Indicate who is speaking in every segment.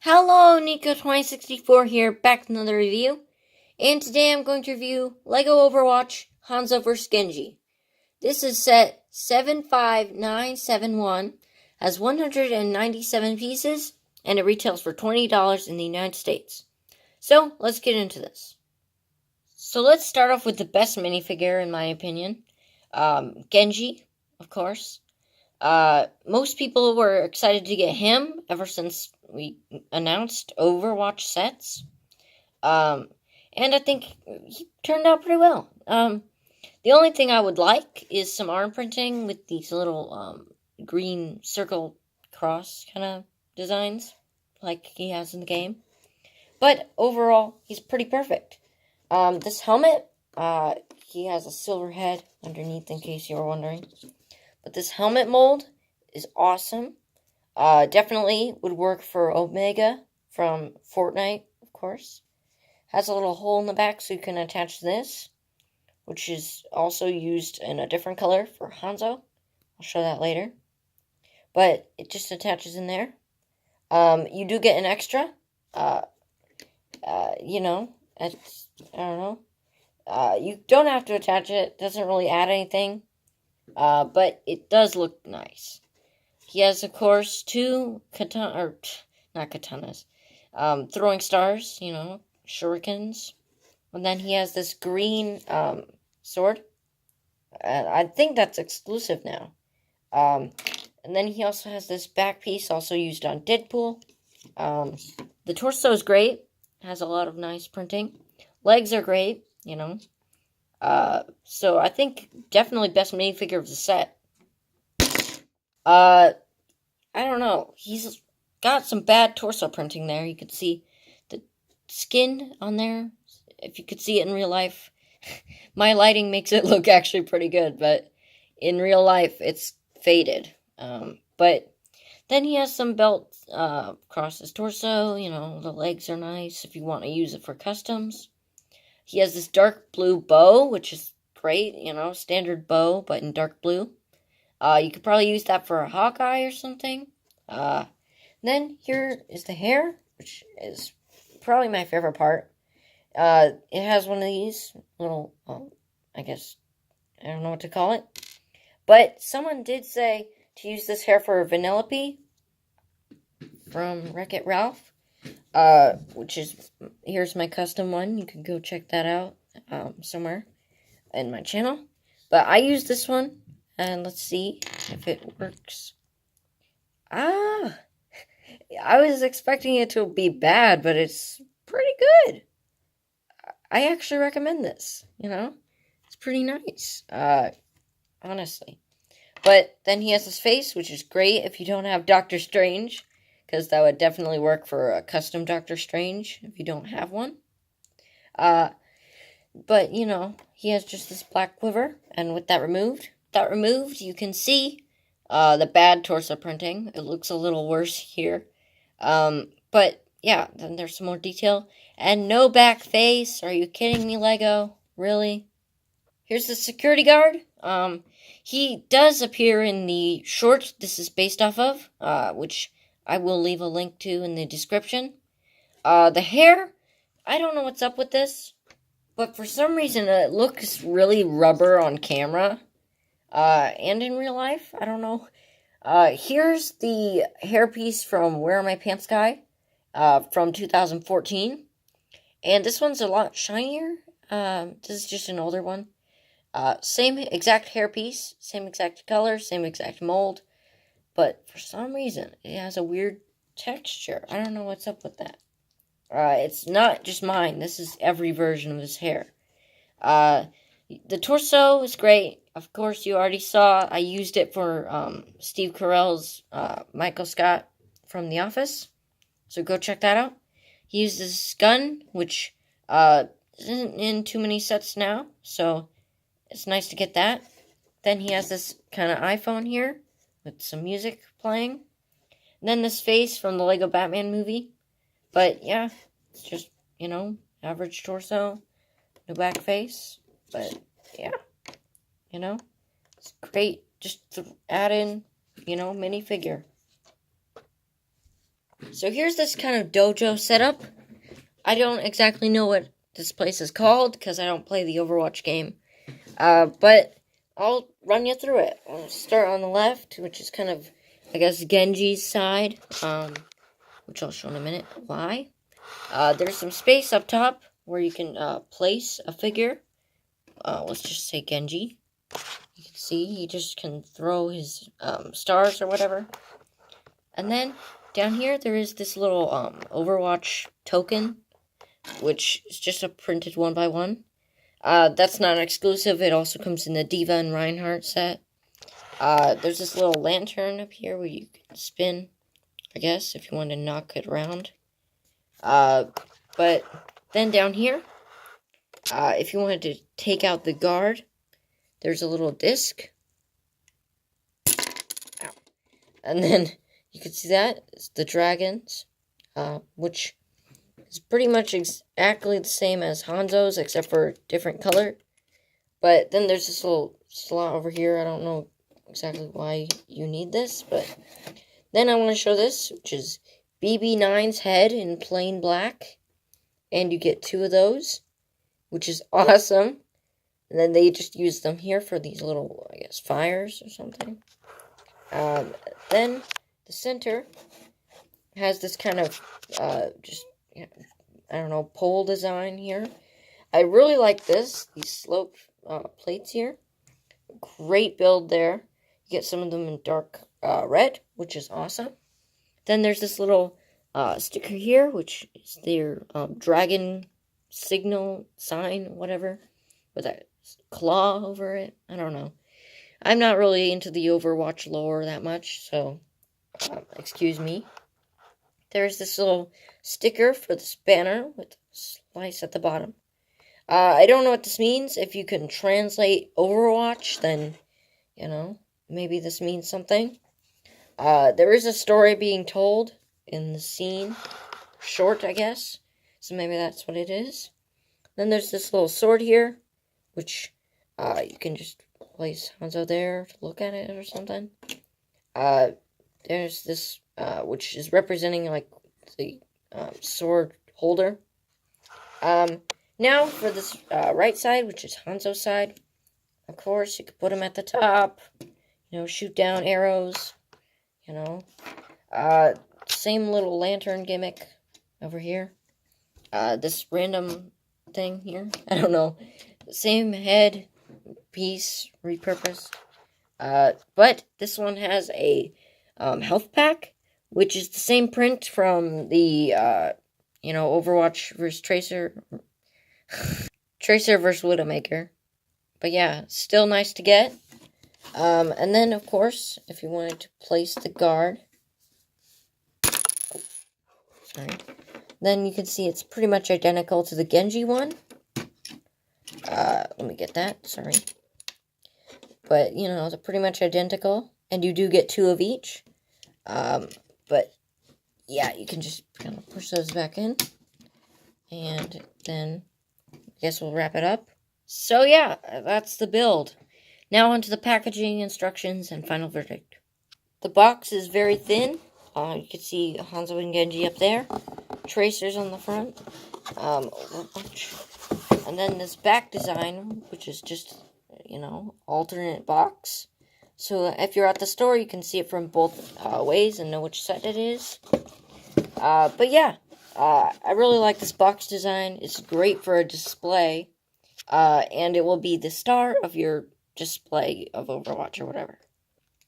Speaker 1: Hello, Nico2064 here, back with another review. And today I'm going to review LEGO Overwatch Hanzo vs. Genji. This is set 75971, has 197 pieces, and it retails for $20 in the United States. So, let's get into this. So let's start off with the best minifigure, in my opinion. Genji, of course. Most people were excited to get him ever since we announced Overwatch sets. And I think he turned out pretty well. The only thing I would like is some arm printing with these little, green circle cross kind of designs, like he has in the game. But overall, he's pretty perfect. This helmet, he has a silver head underneath, in case you were wondering. But this helmet mold is awesome. Definitely would work for Omega from Fortnite, of course. Has a little hole in the back so you can attach this, which is also used in a different color for Hanzo. I'll show that later. But it just attaches in there. You do get an extra. You don't have to attach it. It doesn't really add anything. But it does look nice. He has, of course, two throwing stars, shurikens. And then he has this green, sword. I think that's exclusive now. And then he also has this back piece, also used on Deadpool. The torso is great. Has a lot of nice printing. Legs are great, So I think definitely best minifigure of the set. I don't know. He's got some bad torso printing there. You could see the skin on there. If you could see it in real life. My lighting makes it look actually pretty good, but in real life it's faded. But then he has some belt across his torso. The legs are nice if you want to use it for customs. He has this dark blue bow, which is great, standard bow, but in dark blue. You could probably use that for a Hawkeye or something. Then here is the hair, which is probably my favorite part. It has one of these little, I don't know what to call it. But someone did say to use this hair for Vanellope from Wreck-It Ralph. Which is, here's my custom one. You can go check that out somewhere in my channel. But I use this one, and let's see if it works. I was expecting it to be bad, but it's pretty good. I actually recommend this, It's pretty nice, honestly. But then he has his face, which is great if you don't have Doctor Strange, because that would definitely work for a custom Doctor Strange if you don't have one. But, he has just this black quiver, and with that removed, you can see the bad torso printing. It looks a little worse here. But, yeah, then there's some more detail. And no back face. Are you kidding me, LEGO? Really? Here's the security guard. He does appear in the short this is based off of, which I will leave a link to in the description. The hair, I don't know what's up with this, but for some reason it looks really rubber on camera, and in real life, I don't know. Here's the hairpiece from Where Are My Pants Guy, from 2014, and this one's a lot shinier. This is just an older one. Same exact hairpiece, same exact color, same exact mold. But for some reason, it has a weird texture. I don't know what's up with that. It's not just mine. This is every version of his hair. The torso is great. Of course, you already saw. I used it for Steve Carell's Michael Scott from The Office. So go check that out. He uses this gun, which isn't in too many sets now. So it's nice to get that. Then he has this kind of iPhone here with some music playing. And then this face from the Lego Batman movie. But yeah, it's just, average torso, no back face. But yeah, it's great. Just to add in, minifigure. So here's this kind of dojo setup. I don't exactly know what this place is called because I don't play the Overwatch game. But I'll run you through it. I'll start on the left, which is kind of, I guess, Genji's side, which I'll show in a minute why. There's some space up top where you can place a figure. Let's just say Genji. You can see he just can throw his stars or whatever. And then down here there is this little Overwatch token, which is just a printed 1x1. That's not exclusive. It also comes in the Diva and Reinhardt set. There's this little lantern up here where you can spin, I guess, if you want to knock it around. But then down here, if you wanted to take out the guard, there's a little disc. Ow. And then you can see that. It's the dragons, which is pretty much exactly the same as Hanzo's, except for a different color. But then there's this little slot over here. I don't know exactly why you need this, but then I want to show this, which is BB9's head in plain black. And you get 2 of those, which is awesome. And then they just use them here for these little, I guess, fires or something. Then the center has this kind of, I don't know, pole design here. I really like this, these slope plates here. Great build there. You get some of them in dark red, which is awesome. Then there's this little sticker here, which is their dragon signal sign, whatever, with that claw over it. I don't know. I'm not really into the Overwatch lore that much, so excuse me. There's this little sticker for this banner with a slice at the bottom. I don't know what this means. If you can translate Overwatch, then, you know, maybe this means something. There is a story being told in the scene. Short, I guess. So maybe that's what it is. Then there's this little sword here, which you can just place Hanzo there to look at it or something. There's this, which is representing, like, the sword holder. Now, for this right side, which is Hanzo's side, of course, you could put him at the top, you know, shoot down arrows, you know. Same little lantern gimmick over here. This random thing here, I don't know. Same head piece, repurposed. But this one has a health pack, which is the same print from the, you know, Overwatch vs. Tracer. Tracer vs. Widowmaker. But yeah, still nice to get. And then, of course, if you wanted to place the guard, then you can see it's pretty much identical to the Genji one. Let me get that, sorry. But, you know, they're pretty much identical, and you do get 2 of each. But, yeah, you can just kind of push those back in. And then, I guess we'll wrap it up. So, yeah, that's the build. Now onto the packaging, instructions, and final verdict. The box is very thin. You can see Hanzo and Genji up there. Tracers on the front. And then this back design, which is just, you know, alternate box. So if you're at the store, you can see it from both ways and know which set it is. But yeah, I really like this box design. It's great for a display. And it will be the star of your display of Overwatch or whatever.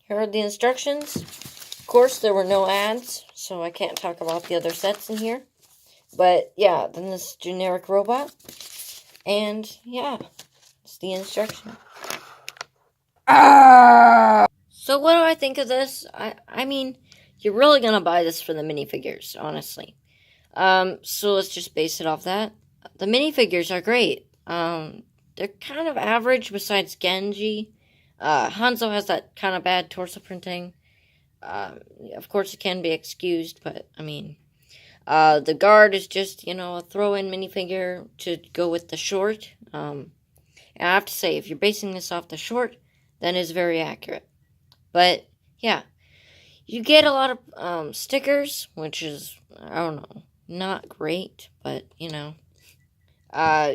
Speaker 1: Here are the instructions. Of course, there were no ads, so I can't talk about the other sets in here. But yeah, then this generic robot. And yeah, it's the instruction. So what do I think of this? I mean, you're really gonna buy this for the minifigures, honestly. So let's just base it off that. The minifigures are great. They're kind of average besides Genji. Hanzo has that kind of bad torso printing. Of course, it can be excused, but, I mean, the guard is just, you know, a throw-in minifigure to go with the short. And I have to say, if you're basing this off the short, then it's very accurate. But, yeah, You get a lot of stickers, which is, I don't know, not great, but uh,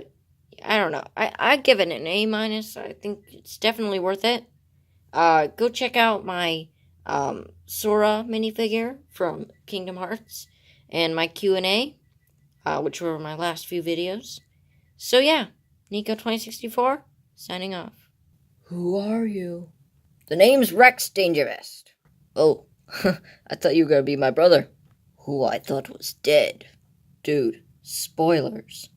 Speaker 1: I don't know. I give it an A minus. I think it's definitely worth it. Go check out my Sora minifigure from Kingdom Hearts and my Q&A, which were my last few videos. So yeah, Nico2064, signing off. Who are you? The name's Rex Dangervest. Oh, I thought you were gonna be my brother, who I thought was dead. Dude, spoilers.